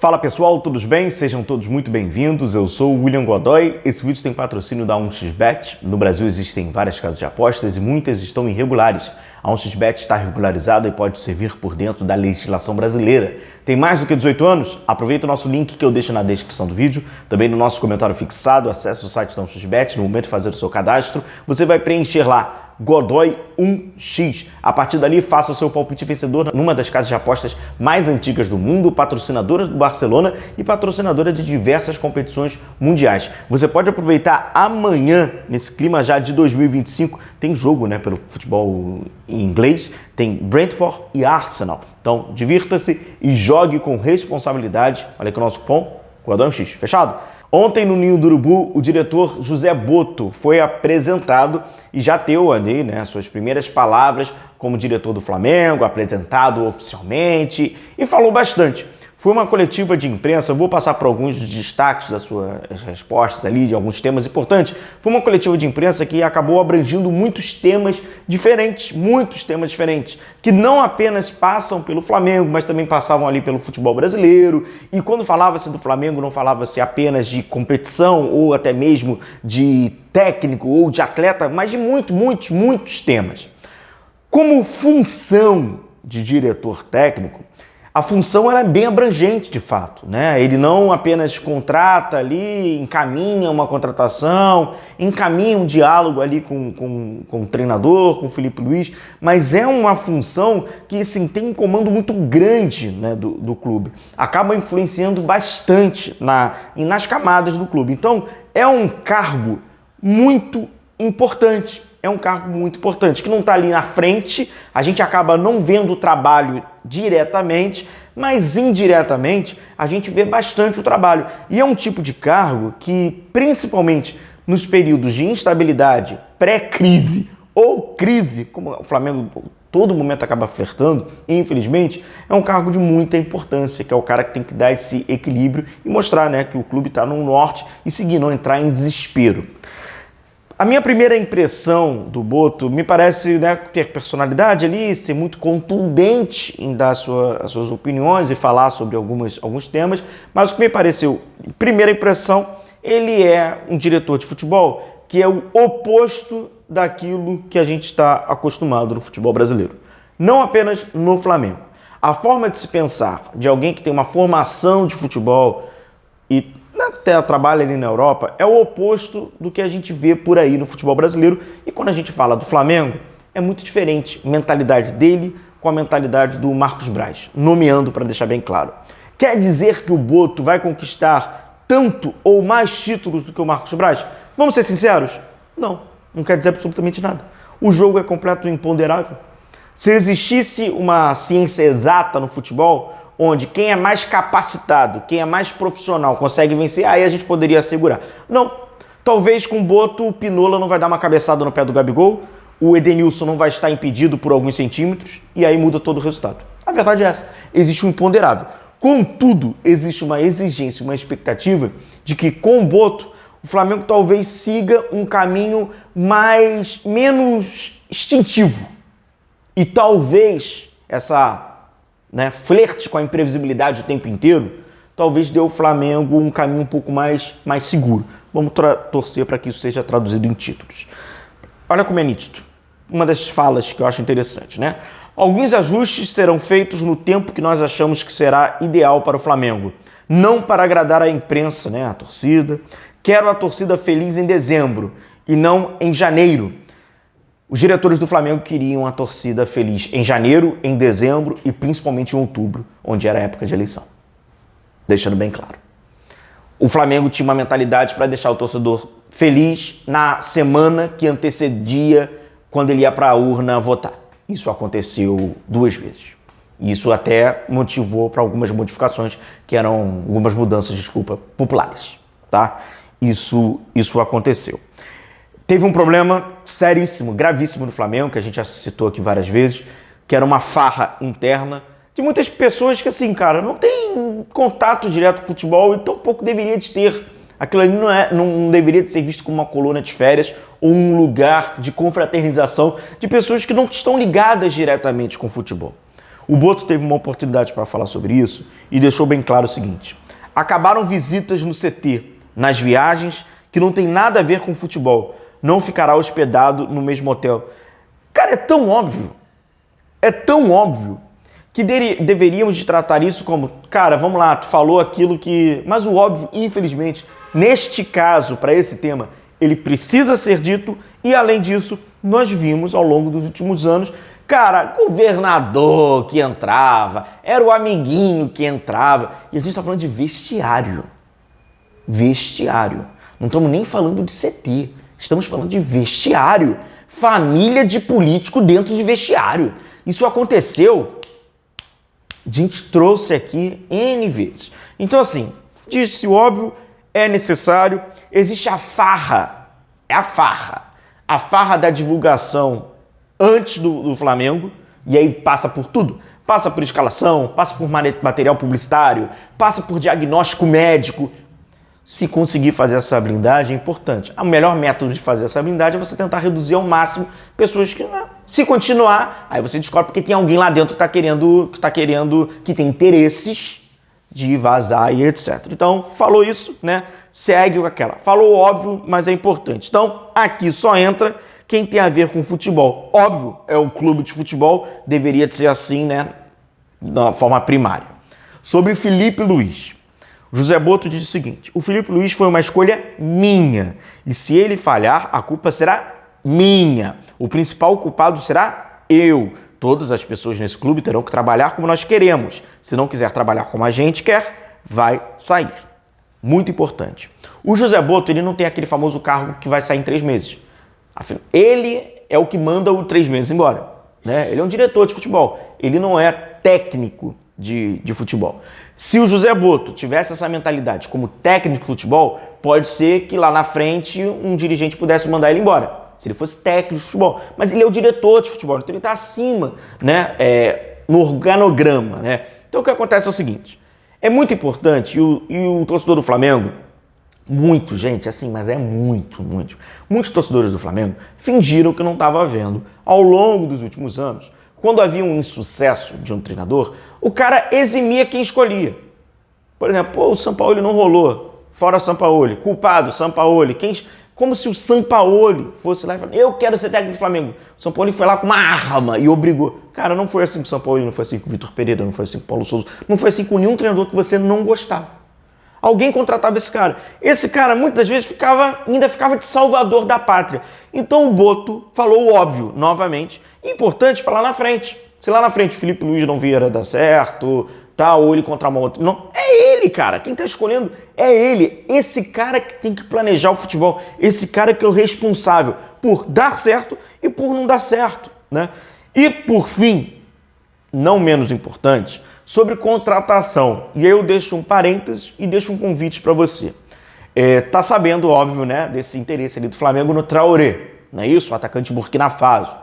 Fala pessoal, tudo bem? Sejam todos muito bem-vindos. Eu sou o William Godoy. Esse vídeo tem patrocínio da 1xBet. No Brasil existem várias casas de apostas e muitas estão irregulares. A 1xBet está regularizada e pode servir por dentro da legislação brasileira. Tem mais do que 18 anos? Aproveita o nosso link que eu deixo na descrição do vídeo, também no nosso comentário fixado. Acesse o site da 1xBet. No momento de fazer o seu cadastro, você vai preencher lá Godoy 1x. A partir dali, faça o seu palpite vencedor numa das casas de apostas mais antigas do mundo, patrocinadora do Barcelona e patrocinadora de diversas competições mundiais. Você pode aproveitar amanhã, nesse clima já de 2025, tem jogo, né, pelo futebol em inglês, tem Brentford e Arsenal. Então, divirta-se e jogue com responsabilidade. Olha aqui o nosso cupom, Godoy 1x. Fechado? Ontem, no Ninho do Urubu, o diretor José Botto foi apresentado e já deu ali, né, suas primeiras palavras como diretor do Flamengo, apresentado oficialmente e falou bastante. Foi uma coletiva de imprensa, eu vou passar por alguns destaques das suas respostas ali, de alguns temas importantes. Foi uma coletiva de imprensa que acabou abrangindo muitos temas diferentes, que não apenas passam pelo Flamengo, mas também passavam ali pelo futebol brasileiro. E quando falava-se do Flamengo, não falava-se apenas de competição ou até mesmo de técnico ou de atleta, mas de muitos temas. Como função de diretor técnico, a função ela é bem abrangente, de fato, né? Ele não apenas contrata ali, encaminha uma contratação, encaminha um diálogo ali com o treinador, com o Felipe Luiz, mas é uma função que, assim, tem um comando muito grande, né, do clube. Acaba influenciando bastante nas camadas do clube. Então, é um cargo muito importante. Que não está ali na frente, a gente acaba não vendo o trabalho diretamente, mas indiretamente a gente vê bastante o trabalho. E é um tipo de cargo que, principalmente nos períodos de instabilidade, pré-crise ou crise, como o Flamengo todo momento acaba flertando, infelizmente, é um cargo de muita importância, que é o cara que tem que dar esse equilíbrio e mostrar, né, que o clube está no norte e seguir, não entrar em desespero. A minha primeira impressão do Botto me parece, né, ter personalidade ali, ser muito contundente em dar as suas opiniões e falar sobre alguns temas, mas o que me pareceu, primeira impressão, ele é um diretor de futebol que é o oposto daquilo que a gente está acostumado no futebol brasileiro. Não apenas no Flamengo. A forma de se pensar de alguém que tem uma formação de futebol e até trabalha ali na Europa, é o oposto do que a gente vê por aí no futebol brasileiro. E quando a gente fala do Flamengo, é muito diferente a mentalidade dele com a mentalidade do Marcos Braz, nomeando para deixar bem claro. Quer dizer que o Botto vai conquistar tanto ou mais títulos do que o Marcos Braz? Vamos ser sinceros? Não quer dizer absolutamente nada. O jogo é completo e imponderável. Se existisse uma ciência exata no futebol, onde quem é mais capacitado, quem é mais profissional consegue vencer, aí a gente poderia assegurar. Não, talvez com o Botto o Pinola não vai dar uma cabeçada no pé do Gabigol, o Edenilson não vai estar impedido por alguns centímetros e aí muda todo o resultado. A verdade é essa, existe um imponderável. Contudo, existe uma exigência, uma expectativa de que com o Botto o Flamengo talvez siga um caminho menos instintivo e talvez essa flerte com a imprevisibilidade o tempo inteiro, talvez dê ao Flamengo um caminho um pouco mais seguro. Vamos torcer para que isso seja traduzido em títulos. Olha como é nítido. Uma das falas que eu acho interessante, né? Alguns ajustes serão feitos no tempo que nós achamos que será ideal para o Flamengo. Não para agradar a imprensa, né, a torcida. Quero a torcida feliz em dezembro e não em janeiro. Os diretores do Flamengo queriam a torcida feliz em janeiro, em dezembro e principalmente em outubro, onde era a época de eleição. Deixando bem claro. O Flamengo tinha uma mentalidade para deixar o torcedor feliz na semana que antecedia quando ele ia para a urna votar. Isso aconteceu 2 vezes. Isso até motivou para algumas modificações, que eram algumas mudanças, populares. Tá? Isso aconteceu. Teve um problema seríssimo, gravíssimo no Flamengo, que a gente já citou aqui várias vezes, que era uma farra interna de muitas pessoas que, assim, cara, não tem contato direto com o futebol e tão pouco deveria de ter. Aquilo ali não deveria de ser visto como uma colônia de férias ou um lugar de confraternização de pessoas que não estão ligadas diretamente com o futebol. O Boto teve uma oportunidade para falar sobre isso e deixou bem claro o seguinte: acabaram visitas no CT, nas viagens, que não tem nada a ver com futebol. Não ficará hospedado no mesmo hotel. Cara, é tão óbvio, que deveríamos de tratar isso como, cara, vamos lá, tu falou aquilo que... Mas o óbvio, infelizmente, neste caso, para esse tema, ele precisa ser dito e, além disso, nós vimos ao longo dos últimos anos, cara, governador que entrava, era o amiguinho que entrava, e a gente está falando de vestiário. Vestiário. Não estamos nem falando de CT, estamos falando de vestiário. Família de político dentro de vestiário. Isso aconteceu, a gente trouxe aqui N vezes. Então, assim, disse o óbvio, é necessário, existe a farra, a farra da divulgação antes do Flamengo, e aí passa por tudo. Passa por escalação, passa por material publicitário, passa por diagnóstico médico. Se conseguir fazer essa blindagem é importante. O melhor método de fazer essa blindagem é você tentar reduzir ao máximo pessoas que... Se continuar, aí você descobre porque tem alguém lá dentro que tem interesses de vazar e etc. Então, falou isso, né? Segue com aquela. Falou óbvio, mas é importante. Então, aqui só entra quem tem a ver com futebol. Óbvio, é um clube de futebol, deveria ser assim, né? Da forma primária. Sobre Felipe Luiz. José Boto diz o seguinte: o Felipe Luiz foi uma escolha minha, e se ele falhar, a culpa será minha. O principal culpado será eu. Todas as pessoas nesse clube terão que trabalhar como nós queremos. Se não quiser trabalhar como a gente quer, vai sair. Muito importante. O José Boto, ele não tem aquele famoso cargo que vai sair em 3 meses. Ele é o que manda o 3 meses embora, né? Ele é um diretor de futebol. Ele não é técnico de futebol. Se o José Boto tivesse essa mentalidade como técnico de futebol, pode ser que lá na frente um dirigente pudesse mandar ele embora, se ele fosse técnico de futebol. Mas ele é o diretor de futebol, então ele está acima, né, no organograma, né? Então o que acontece é o seguinte: é muito importante, e o torcedor do Flamengo, muitos torcedores do Flamengo fingiram que não estava vendo ao longo dos últimos anos. Quando havia um insucesso de um treinador, o cara eximia quem escolhia. Por exemplo, o Sampaoli não rolou, fora Sampaoli, culpado Sampaoli, como se o Sampaoli fosse lá e falasse: eu quero ser técnico do Flamengo. O Sampaoli foi lá com uma arma e obrigou. Cara, não foi assim com o Sampaoli, não foi assim com o Vitor Pereira, não foi assim com o Paulo Souza, não foi assim com nenhum treinador que você não gostava. Alguém contratava esse cara. Esse cara, muitas vezes, ainda ficava de salvador da pátria. Então o Boto falou o óbvio, novamente, importante para lá na frente. Se lá na frente o Felipe Luiz não vier a dar certo, tá, ou ele contra uma outra... Não, é ele, cara. Quem tá escolhendo é ele. Esse cara que tem que planejar o futebol. Esse cara que é o responsável por dar certo e por não dar certo, né? E, por fim, não menos importante, sobre contratação. E aí eu deixo um parênteses e deixo um convite para você. Tá sabendo, óbvio, né, desse interesse ali do Flamengo no Traoré, não é isso? O atacante Burkina Faso.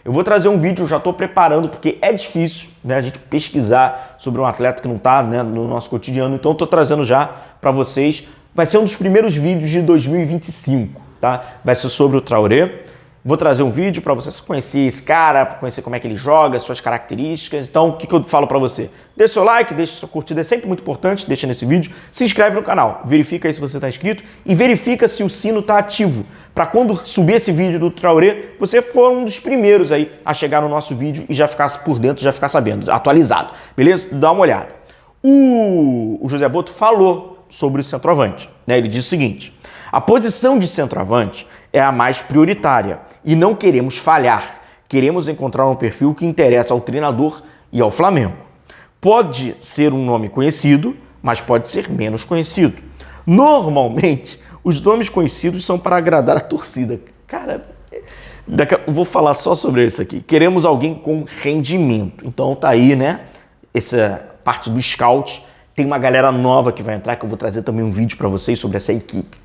Eu vou trazer um vídeo, já estou preparando, porque é difícil, né, a gente pesquisar sobre um atleta que não está, né, no nosso cotidiano. Então estou trazendo já para vocês. Vai ser um dos primeiros vídeos de 2025, tá? Vai ser sobre o Traoré. Vou trazer um vídeo para você conhecer esse cara, para conhecer como é que ele joga, suas características. Então, o que eu falo para você? Deixa seu like, deixa sua curtida, é sempre muito importante, deixa nesse vídeo. Se inscreve no canal, verifica aí se você está inscrito e verifica se o sino está ativo, para quando subir esse vídeo do Traoré, você for um dos primeiros aí a chegar no nosso vídeo e já ficar por dentro, já ficar sabendo, atualizado, beleza? Dá uma olhada. O José Boto falou sobre o centroavante, né? Ele disse o seguinte: a posição de centroavante é a mais prioritária e não queremos falhar. Queremos encontrar um perfil que interessa ao treinador e ao Flamengo. Pode ser um nome conhecido, mas pode ser menos conhecido. Normalmente, os nomes conhecidos são para agradar a torcida. Cara, eu vou falar só sobre isso aqui. Queremos alguém com rendimento. Então tá aí, né? Essa parte do scout. Tem uma galera nova que vai entrar, que eu vou trazer também um vídeo para vocês sobre essa equipe.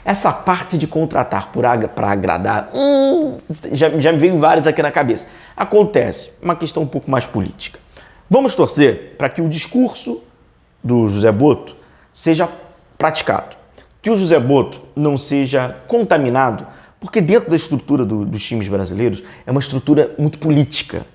Essa parte de contratar para agradar, já me veio vários aqui na cabeça. Acontece, uma questão um pouco mais política. Vamos torcer para que o discurso do José Boto seja praticado. Que o José Boto não seja contaminado, porque dentro da estrutura dos times brasileiros é uma estrutura muito política.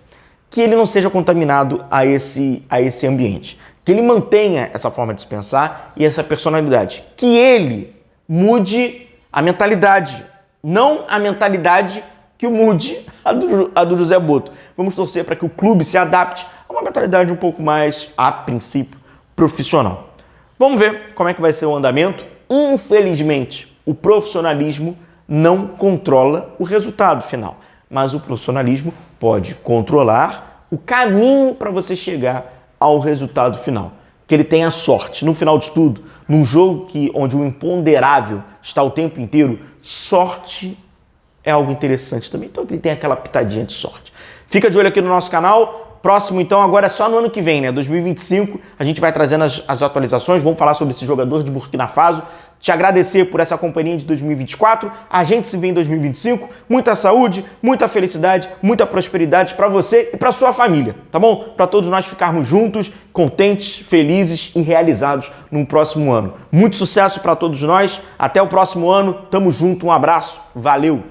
que ele não seja contaminado a esse ambiente. Que ele mantenha essa forma de se pensar e essa personalidade. Que ele mude a mentalidade, não a mentalidade que o mude a do José Boto. Vamos torcer para que o clube se adapte a uma mentalidade um pouco mais, a princípio, profissional. Vamos ver como é que vai ser o andamento. Infelizmente, o profissionalismo não controla o resultado final, mas o profissionalismo pode controlar o caminho para você chegar ao resultado final. Que ele tenha sorte. No final de tudo, num jogo onde o imponderável está o tempo inteiro, sorte é algo interessante também. Então ele tem aquela pitadinha de sorte. Fica de olho aqui no nosso canal. Próximo, então, agora é só no ano que vem, né? 2025, a gente vai trazendo as atualizações, vamos falar sobre esse jogador de Burkina Faso. Te agradecer por essa companhia de 2024. A gente se vê em 2025. Muita saúde, muita felicidade, muita prosperidade para você e para sua família, tá bom? Para todos nós ficarmos juntos, contentes, felizes e realizados no próximo ano. Muito sucesso para todos nós. Até o próximo ano. Tamo junto. Um abraço. Valeu!